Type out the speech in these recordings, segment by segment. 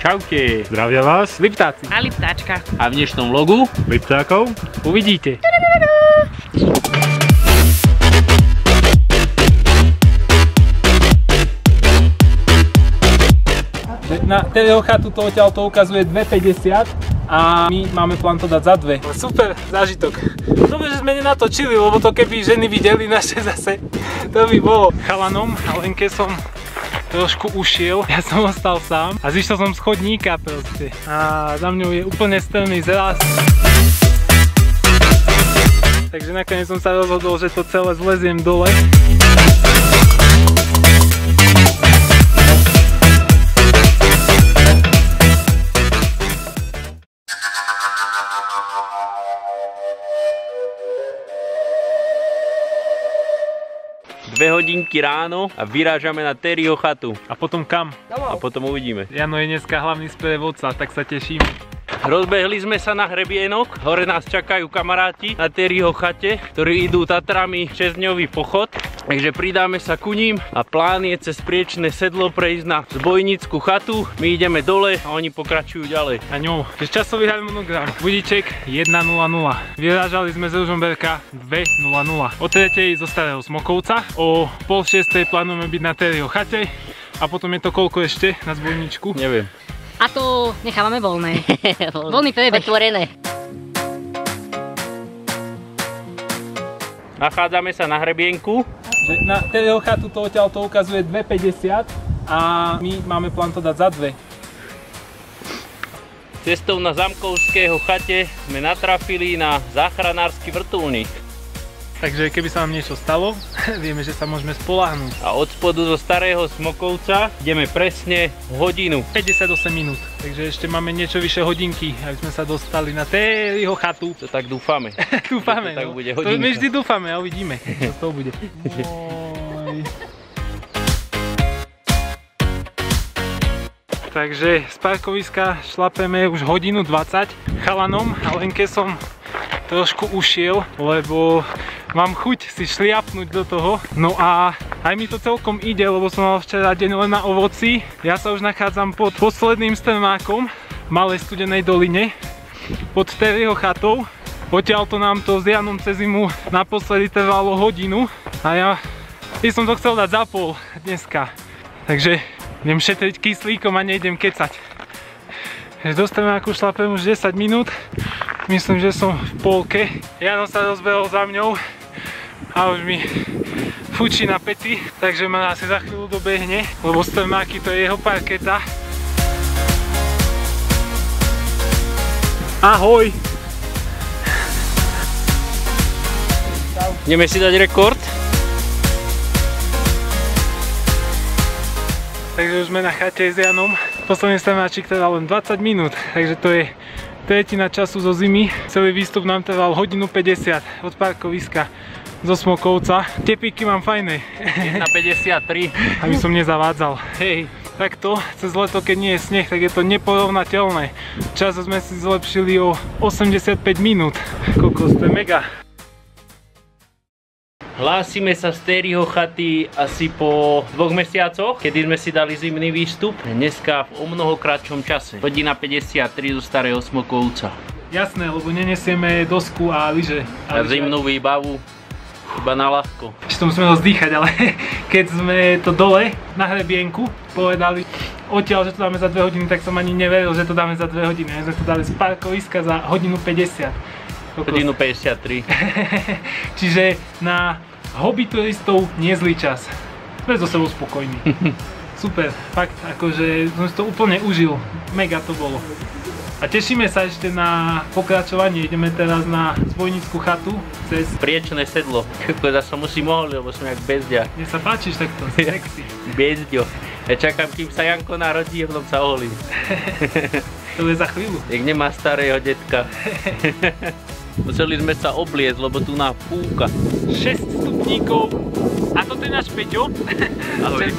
Čaute. Zdravia vás Liptáci. A Liptáčka. A v dnešnom vlogu Liptákov uvidíte. Na Terryho chatu to odtiaľ to ukazuje 2,50 a my máme plán to dať za 2. Super zážitok. Dobre, že sme nenatočili, lebo to keby ženy videli naše zase, to by bolo. Chalanom a Lenke som trošku ušiel, ja som ostal sám a zišiel som z chodníka proste. A za mňou je úplne strmý zraz. Takže nakoniec som sa rozhodol, že to celé zleziem dole. Hodinky ráno a vyrážame na Terryho chatu. A potom kam? A potom uvidíme. Jano je dneska hlavný sprievodca, tak sa teším. Rozbehli sme sa na hrebienok, hore nás čakajú kamaráti na Terryho chate, ktorí idú Tatrami 6-dňový pochod. Takže pridáme sa ku ním a plán je cez Priečné sedlo prejsť na Zbojnickú chatu. My ideme dole a oni pokračujú ďalej. A ňou, časový harmonogram. Budíček 1:00. Vyrážali sme z Ružomberka 2:00. O 3:00 zo Starého Smokovca, o 5:30 plánujeme byť na Terryho chate a potom je to koľko ešte na Zbojničku? Neviem. A to nechávame voľné. Voľný prebeh. Otvorené. Nachádzame sa na hrebienku. Na Terryho chatu to odtiaľ to ukazuje 2,50 a my máme plán to dať za 2. Cestou na Zamkovského chate sme natrafili na záchranársky vrtuľník. Takže keby sa nám niečo stalo, vieme, že sa môžeme spoľahnúť. A od spodu zo Starého Smokovca ideme presne hodinu. 58 minút, takže ešte máme niečo vyše hodinky, aby sme sa dostali na Terryho chatu. To tak dúfame. Dúfame, to tak no. bude To hodinka. my vždy dúfame a uvidíme, čo z toho bude. Takže z parkoviska šlapeme už hodinu 20. Chalanom a Lenke som trošku ušiel, lebo mám chuť si šliapnúť do toho. No a aj mi to celkom ide, lebo som mal včera deň len na ovoci. Ja sa už nachádzam pod posledným strmákom v Malej Studenej doline, pod Terryho chatou. Odtiaľto nám to s Janom cez zimu naposledy trvalo hodinu a ja som to chcel dať za pol dneska. Takže idem šetriť kyslíkom a nejdem kecať. Do strmáku šlapem už 10 minút. Myslím, že som v polke. Jano sa rozbehol za mňou a už mi fučí na pety, takže ma asi za chvíľu dobehne, lebo strmáky to je jeho parketa. Ahoj! Ideme si dať rekord. Takže už sme na chate s Janom. Posledný strmáčik trval len 20 minút, takže to je tretina času zo zimy. Celý výstup nám trval 1:50 od parkoviska zo Smokovca. Tepíky mám fajné. 1:53. Aby som nezavádzal. Hej. Takto, cez leto, keď nie je sneh, tak je to neporovnateľné. Čas sme si zlepšili o 85 minút. Kokos, to je mega. Hlásime sa z Terryho chaty asi po 2 mesiacoch, kedy sme si dali zimný výstup. Dneska v o mnoho kratšom čase. 1:53 zo Starého Smokovca. Jasné, lebo nenesieme dosku a lyže. A zimnú výbavu iba na ľahko. Ešte to musíme rozdýchať, ale keď sme to dole na hrebienku povedali odtiaľ, že to dáme za 2 hodiny, tak som ani neveril, že to dáme za 2 hodiny. My sme to dali z parkoviska za 1:50. 1:53. Čiže na hobby turistov nie zlý čas. Sme so sebou spokojní. Super, fakt, akože som si to úplne užil. Mega to bolo. A tešíme sa ešte na pokračovanie. Ideme teraz na Zbojnickú chatu cez Priečné sedlo. Ja som musím mohol, lebo som jak bezďa. Mne sa páčiš takto, sexy. Bezďo. Ja čakám, kým sa Janko narodí a potom sa oholím. To je za chvíľu. Jak nemá starého detka. Museli sme sa obliecť, lebo tu na fúka. 6 stupníkov. A toto je náš Peťo. Ahoj.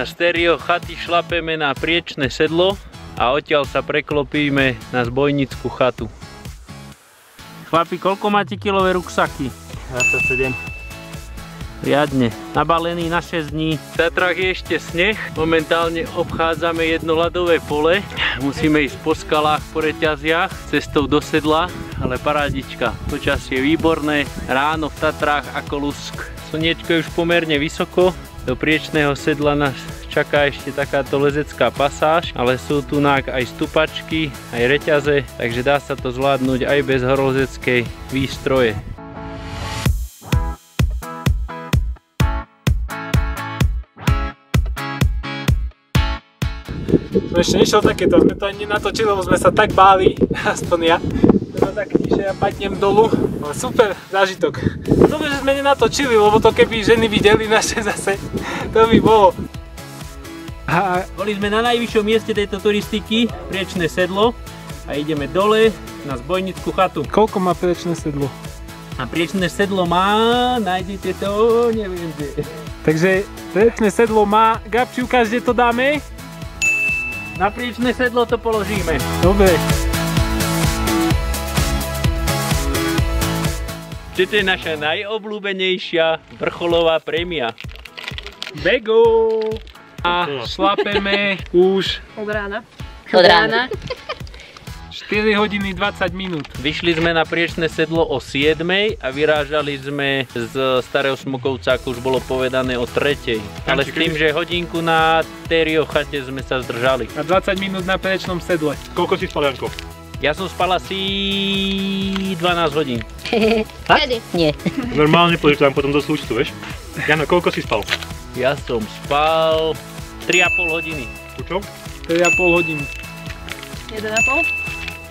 a z Terryho chaty šlapeme na priečne sedlo a odtiaľ sa preklopíme na zbojnickú chatu. Chlapi, koľko máte kilové ruksaky? 27. Riadne. Nabalený na 6 dní. V Tatrách je ešte sneh. Momentálne obchádzame jedno ľadové pole. Musíme ísť po skalách, po reťaziach, cestou do sedla, ale parádička. Počasie je výborné. Ráno v Tatrách ako lusk. Slniečko je už pomerne vysoko. Do priečného sedla nás čaká ešte takáto lezecká pasáž, ale sú tu aj stupačky, aj reťaze, takže dá sa to zvládnuť aj bez horolezeckej výstroje. Som ešte nešiel takéto, sme to ani nenatočili, lebo sme sa tak báli, aspoň ja. Som tak tiše, ja padnem dolu, ale super zážitok. Dobre, že sme nenatočili, lebo to keby ženy videli naše zase, to by bolo. Boli sme na najvyššom mieste tejto turistiky, priečne sedlo, a ideme dole na zbojnickú chatu. Koľko má priečne sedlo? A priečne sedlo má, nájdete to, neviem kde. Takže priečne sedlo má, Gabči, ukáž, kde to dáme? Na priečne sedlo to položíme. Dobre. Toto je naša najobľúbenejšia vrcholová prémia. Bego! A šlapeme už Od rána. 4 hodiny 20 minút. Vyšli sme na priečne sedlo o 7 a vyrážali sme z Starého Smokovca, ako už bolo povedané, o 3. Ale s tým, že hodinku na Terryho chate sme sa zdržali. A 20 minút na priečnom sedle. Koľko si spal, Janko? Ja som spal asi 12 hodín. Kedy? Nie. Normálne, pozri, tam potom do súčtu, vieš? Jano, koľko si spal? Ja som spal 3,5 hodiny. Čo? 3,5 hodiny. 1,5?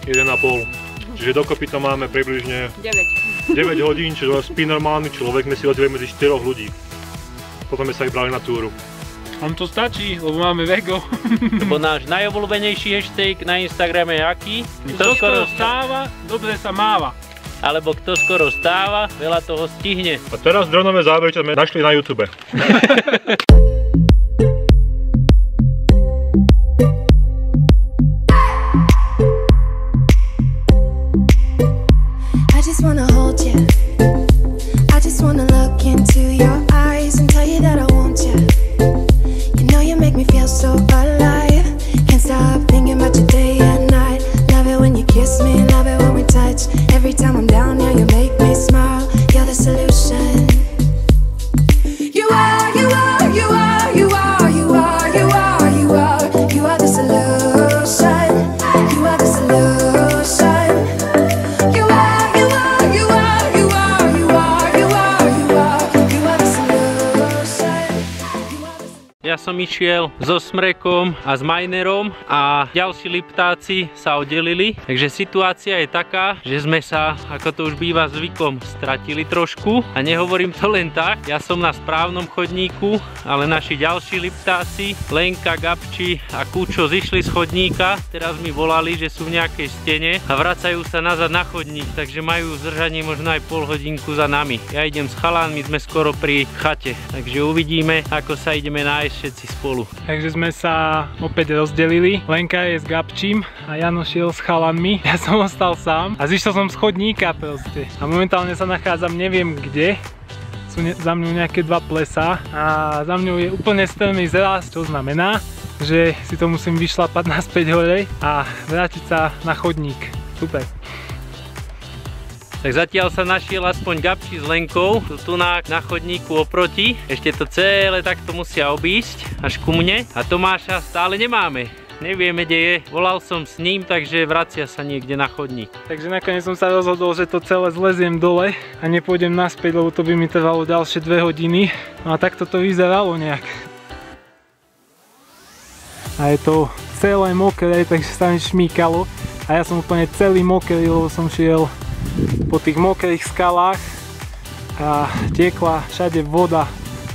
1,5. Čiže dokopy to máme približne 9. 9 hodín, čiže spí normálny človek, my si ozveme medzi 4 ľudí. Potom sme sa ich brali na túru. Vám to stačí, lebo máme Vego. Lebo náš najobľúbenejší hashtag na Instagrame je aký? Kto skoro stáva, dobre sa máva. Alebo kto skoro stáva, veľa toho stihne. A teraz dronové zábery, čo sme našli na YouTube. Ja som išiel so Smrekom a s Majnerom a ďalší Liptáci sa oddelili. Takže situácia je taká, že sme sa, ako to už býva zvykom, stratili trošku. A nehovorím to len tak, ja som na správnom chodníku, ale naši ďalší Liptáci, Lenka, Gabči a Kúčo zišli z chodníka. Teraz mi volali, že sú v nejakej stene a vracajú sa nazad na chodník, takže majú zdržanie možno aj pol hodinku za nami. Ja idem s chalánmi, sme skoro pri chate, takže uvidíme, ako sa ideme nájsť všetci spolu. Takže sme sa opäť rozdelili. Lenka je s Gabčím a Jano šiel s chalanmi. Ja som ostal sám a zišiel som z chodníka proste. A momentálne sa nachádzam neviem kde. Sú za mňou nejaké dva plesá a za mňou je úplne strmý zraz, čo znamená, že si to musím vyšlapať naspäť hore a vrátiť sa na chodník. Super. Tak zatiaľ sa našiel aspoň Gabči s Lenkou, tu na chodníku oproti. Ešte to celé takto musia obísť až ku mne. A Tomáša stále nemáme. Nevieme, kde je. Volal som s ním, takže vracia sa niekde na chodník. Takže nakoniec som sa rozhodol, že to celé zleziem dole a nepôjdem naspäť, lebo to by mi trvalo ďalšie 2 hodiny. No a takto to vyzeralo nejak. A je to celé mokré, takže sa mi šmíkalo. A ja som úplne celý mokrý, lebo som šiel po tých mokrých skalách a tiekla všade voda,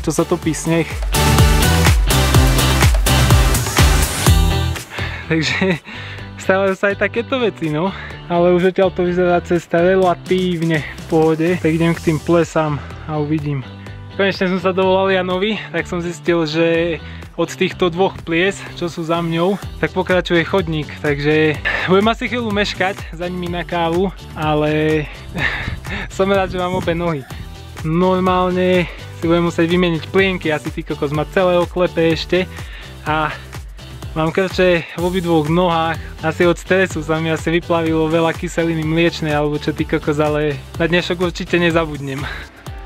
čo sa topí sneh. Takže stávajú sa aj takéto veci, no. Ale už odtiaľ to vyzerá cesta relatívne v pohode, tak idem k tým plesám a uvidím. Konečne som sa dovolal Janovi, tak som zistil, že od týchto dvoch plies, čo sú za mňou, tak pokračuje chodník, takže budem asi chvíľu meškať za nimi na kávu, ale som rád, že mám obe nohy. Normálne si budem musieť vymeniť plienky, asi ty kokos ma celé oklepe ešte a mám krče v obidvoch nohách, asi od stresu sa mi asi vyplavilo veľa kyseliny mliečnej alebo čo ty kokos, ale na dnešok určite nezabudnem.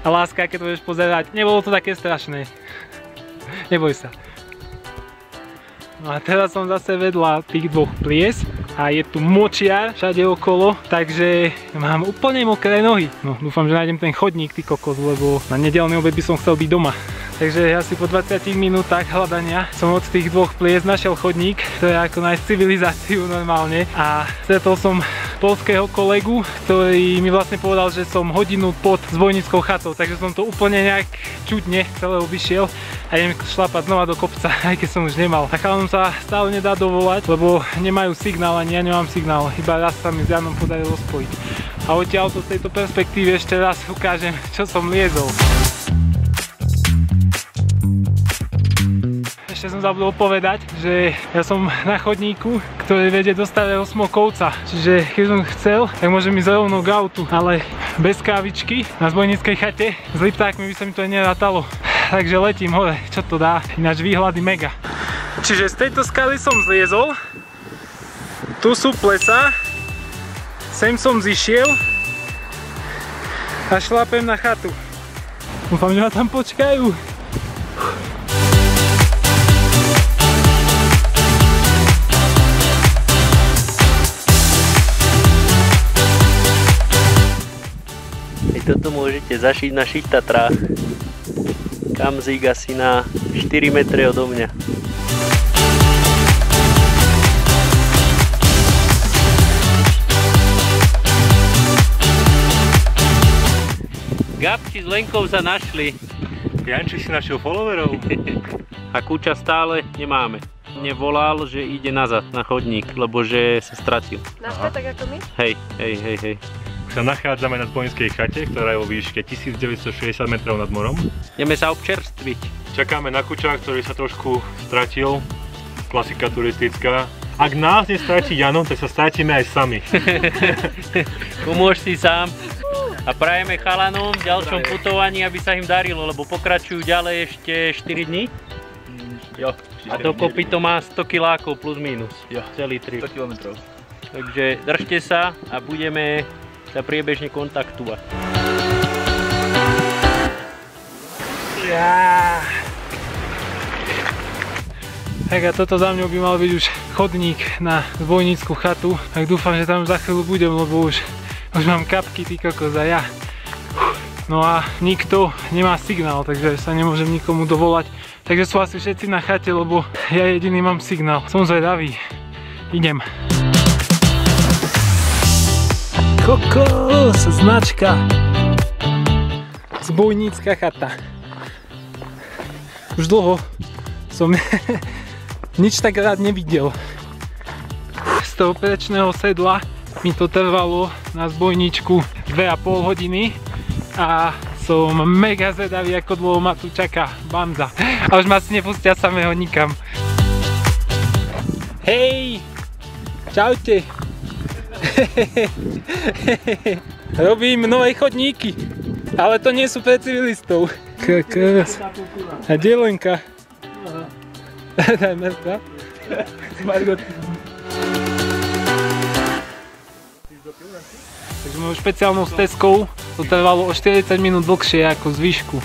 A láska, keď to budeš pozerať, nebolo to také strašné. Neboj sa. No a teraz som zase vedľa tých dvoch plies a je tu močiar všade okolo, takže mám úplne mokré nohy. No dúfam, že nájdem ten chodník, ty kokos, lebo na nedeľný obed by som chcel byť doma. Takže asi po 20 minútach hľadania som od tých dvoch plies našiel chodník, to je ako nájsť civilizáciu normálne. A stretol som poľského kolegu, ktorý mi vlastne povedal, že som hodinu pod zbojníckou chatou, takže som to úplne nejak čudne celé obišiel a idem šlapať znova do kopca, aj keď som už nemal. A chalanom sa stále nedá dovolať, lebo nemajú signál, ani ja nemám signál, iba raz sa mi s Janom podarilo spojiť. A odtiaľto z tejto perspektívy ešte raz ukážem, čo som liezol. Ešte som zabudol povedať, že ja som na chodníku, ktorý vedie do Starého Smokovca. Čiže keď som chcel, tak môžem ísť rovno k autu, ale bez kávičky na zbojníckej chate s liptákmi by sa mi to nerátalo. Takže letím hore, čo to dá, ináč výhľady mega. Čiže z tejto skaly som zliezol, tu sú plesá, sem som zišiel a šlapem na chatu. Dúfam, že ma tam počkajú. Toto môžete zašiť na Šiť Tatrách. Kamzík asi na 4 metre odo mňa. Gabči s Lenkou sa našli. Janči si našiel followerov. A Kuča stále nemáme. Nevolal, že ide nazad na chodník, lebo že sa stratil. Naspäť tak ako my? Hej. Sa nachádzame na zbojníckej chate, ktorá je vo výške 1960 metrov nad morom. Ideme sa občerstviť. Čakáme na Kuča, ktorý sa trošku stratil. Klasika turistická. Ak nás nestratí Jano, tak sa stratíme aj sami. Pomôž si sám. A prajeme chalanom v ďalšom putovaní, aby sa im darilo, lebo pokračujú ďalej ešte 4 dní. Jo. A dokopy to má 100 kilákov plus minus. Jo, celý trip. 100 kilometrov. Takže držte sa a budeme sa priebežne kontaktovať. Tak a toto za mňou by mal byť už chodník na zbojnícku chatu. Tak dúfam, že tam za chvíľu budem, lebo už mám kapky, ty kokos, a ja. No a nikto nemá signál, takže sa nemôžem nikomu dovolať. Takže sú asi všetci na chate, lebo ja jediný mám signál. Som zvedavý. Idem. Kokos, značka. Zbojnícka chata. Už dlho som nič tak rád nevidel. Z toho prečného sedla mi to trvalo na zbojničku 2,5 hodiny a som mega zvedavý, ako dlho ma tu čaká banda. A už ma si nepustia samého nikam. Hej! Čaute! Robím nové chodníky, ale to nie sú pre civilistov. Kokos. A kde je Lenka? Daj mŕtva. Takže mojou špeciálnou stezkou to trvalo o 40 minút dlhšie ako zvyšku.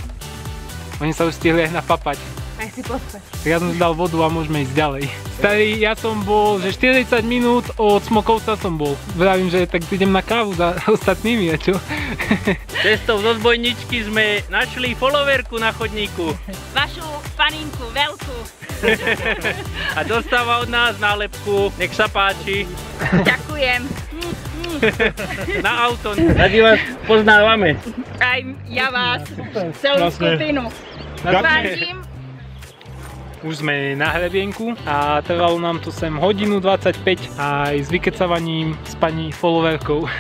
Oni sa už stihli aj napapať. Aj si pospať. Tak ja som si dal vodu a môžeme ísť ďalej. Starý, ja som bol, že 40 minút od Smokovca som bol. Vravím, že tak idem na kávu za ostatnými, a čo? Cestou zo zbojničky sme našli followerku na chodníku. Vašu paninku, veľkú. A dostáva od nás nálepku. Nech sa páči. Ďakujem. Na auto. Radi vás poznávame. Aj ja vás, celú skupinu. Vážim. Už sme na hrebienku a trvalo nám to sem hodinu 25 aj s vykecavaním s pani followerkou.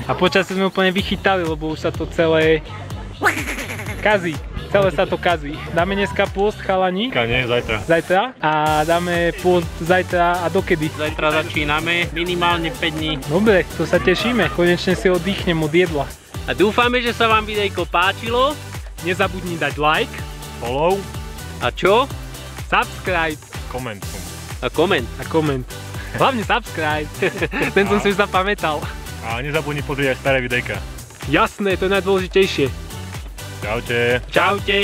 A počasie sme úplne vychytali, lebo už sa to celé kazí. celé sa to kazí. Dáme dneska pôst, chalani? Nie, zajtra. Zajtra? A dáme pôst zajtra a dokedy? Zajtra začíname, minimálne 5 dní. Dobre, to sa tešíme. Konečne si oddychnem od jedla. A dúfame, že sa vám videjko páčilo. Nezabudni dať like, Follow, A čo? subscribe komentuj. A koment. a koment. Hlavne subscribe. Ten som si už zapamätal. A nezabudni pozrieť aj staré videjka. Jasné, to je najdôležitejšie. Čaute. Čaute.